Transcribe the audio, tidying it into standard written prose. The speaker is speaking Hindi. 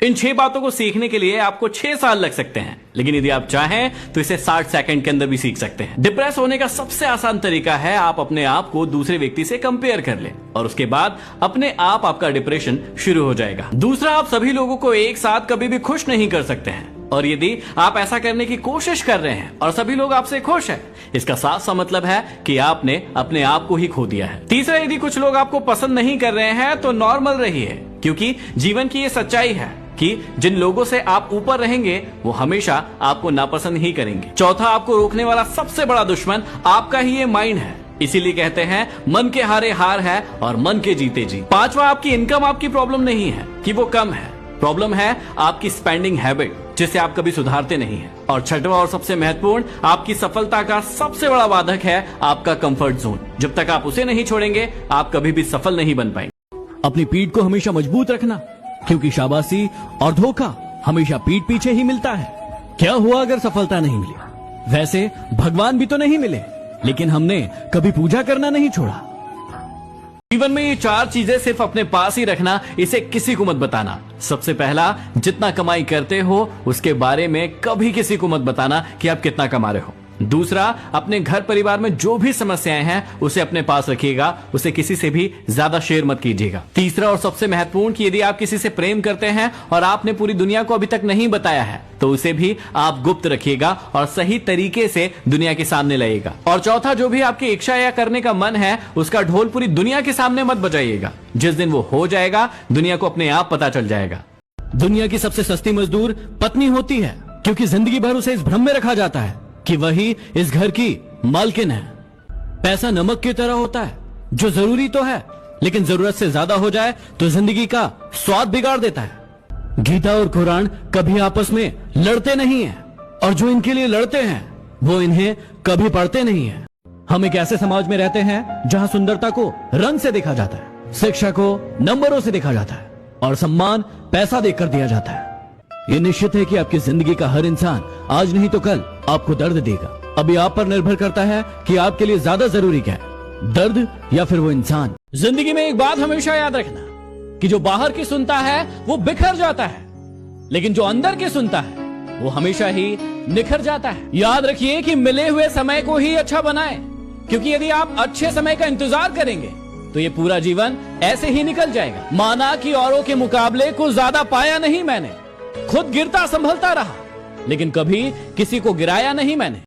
इन 6 बातों को सीखने के लिए आपको 6 साल लग सकते हैं, लेकिन यदि आप चाहें तो इसे 60 सेकंड के अंदर भी सीख सकते हैं। डिप्रेस होने का सबसे आसान तरीका है आप अपने आप को दूसरे व्यक्ति से कंपेयर कर लें और उसके बाद अपने आप आपका डिप्रेशन शुरू हो जाएगा। दूसरा, आप सभी लोगों को एक साथ कभी भी खुश नहीं कर सकते हैं, और यदि आप ऐसा करने की कोशिश कर रहे हैं और सभी लोग आपसे खुश हैं, इसका साफ सा मतलब है कि आपने अपने आप को ही खो दिया है। तीसरा, यदि कुछ लोग आपको पसंद नहीं कर रहे हैं तो नॉर्मल रहिए, क्योंकि जीवन की ये सच्चाई है कि जिन लोगों से आप ऊपर रहेंगे वो हमेशा आपको नापसंद ही करेंगे। चौथा, आपको रोकने वाला सबसे बड़ा दुश्मन आपका ही ये माइंड है, इसीलिए कहते हैं मन के हारे हार है और मन के जीते जीत। पांचवा, आपकी इनकम आपकी प्रॉब्लम नहीं है कि वो कम है, प्रॉब्लम है आपकी स्पेंडिंग हैबिट जिसे आप कभी सुधारते नहीं हैं। और छठवां और सबसे महत्वपूर्ण, आपकी सफलता का सबसे बड़ा बाधक है आपका कंफर्ट जोन। जब तक आप उसे नहीं छोड़ेंगे आप कभी भी सफल नहीं बन पाएंगे। अपनी पीठ को हमेशा मजबूत रखना, क्योंकि शाबाशी और धोखा हमेशा पीठ पीछे ही मिलता है। क्या हुआ अगर सफलता नहीं मिली? वैसे भगवान भी तो नहीं मिले, लेकिन हमने कभी पूजा करना नहीं छोड़ा। जीवन में ये 4 चीजें सिर्फ अपने पास ही रखना, इसे किसी को मत बताना। सबसे पहला, जितना कमाई करते हो उसके बारे में कभी किसी को मत बताना कि आप कितना कमा रहे हो। दूसरा, अपने घर परिवार में जो भी समस्याएं हैं उसे अपने पास रखिएगा, उसे किसी से भी ज्यादा शेयर मत कीजिएगा। तीसरा और सबसे महत्वपूर्ण, कि यदि आप किसी से प्रेम करते हैं और आपने पूरी दुनिया को अभी तक नहीं बताया है तो उसे भी आप गुप्त रखिएगा और सही तरीके से दुनिया के सामने लाइएगा। और चौथा, जो भी आपकी इच्छा या करने का मन है उसका ढोल पूरी दुनिया के सामने मत बजाइएगा। जिस दिन वो हो जाएगा दुनिया को अपने आप पता चल जाएगा। दुनिया की सबसे सस्ती मजदूर पत्नी होती है, क्योंकि जिंदगी भर उसे इस भ्रम में रखा जाता है कि वही इस घर की मालकिन है। पैसा नमक की तरह होता है, जो जरूरी तो है लेकिन जरूरत से ज्यादा हो जाए तो जिंदगी का स्वाद बिगाड़ देता है। गीता और कुरान कभी आपस में लड़ते नहीं हैं, और जो इनके लिए लड़ते हैं वो इन्हें कभी पढ़ते नहीं हैं। हम एक ऐसे समाज में रहते हैं जहां सुंदरता को रंग से देखा जाता है, शिक्षा को नंबरों से देखा जाता है और सम्मान पैसा देकर दिया जाता है। ये निश्चित है कि आपकी जिंदगी का हर इंसान आज नहीं तो कल आपको दर्द देगा। अभी आप पर निर्भर करता है कि आपके लिए ज्यादा जरूरी क्या है, दर्द या फिर वो इंसान। जिंदगी में एक बात हमेशा याद रखना कि जो बाहर की सुनता है वो बिखर जाता है, लेकिन जो अंदर की सुनता है वो हमेशा ही निखर जाता है। याद रखिए कि मिले हुए समय को ही अच्छा बनाएं, क्योंकि यदि आप अच्छे समय का इंतजार करेंगे तो ये पूरा जीवन ऐसे ही निकल जाएगा। माना कि औरों के मुकाबले कुछ ज्यादा पाया नहीं मैंने, खुद गिरता संभलता रहा, लेकिन कभी किसी को गिराया नहीं मैंने।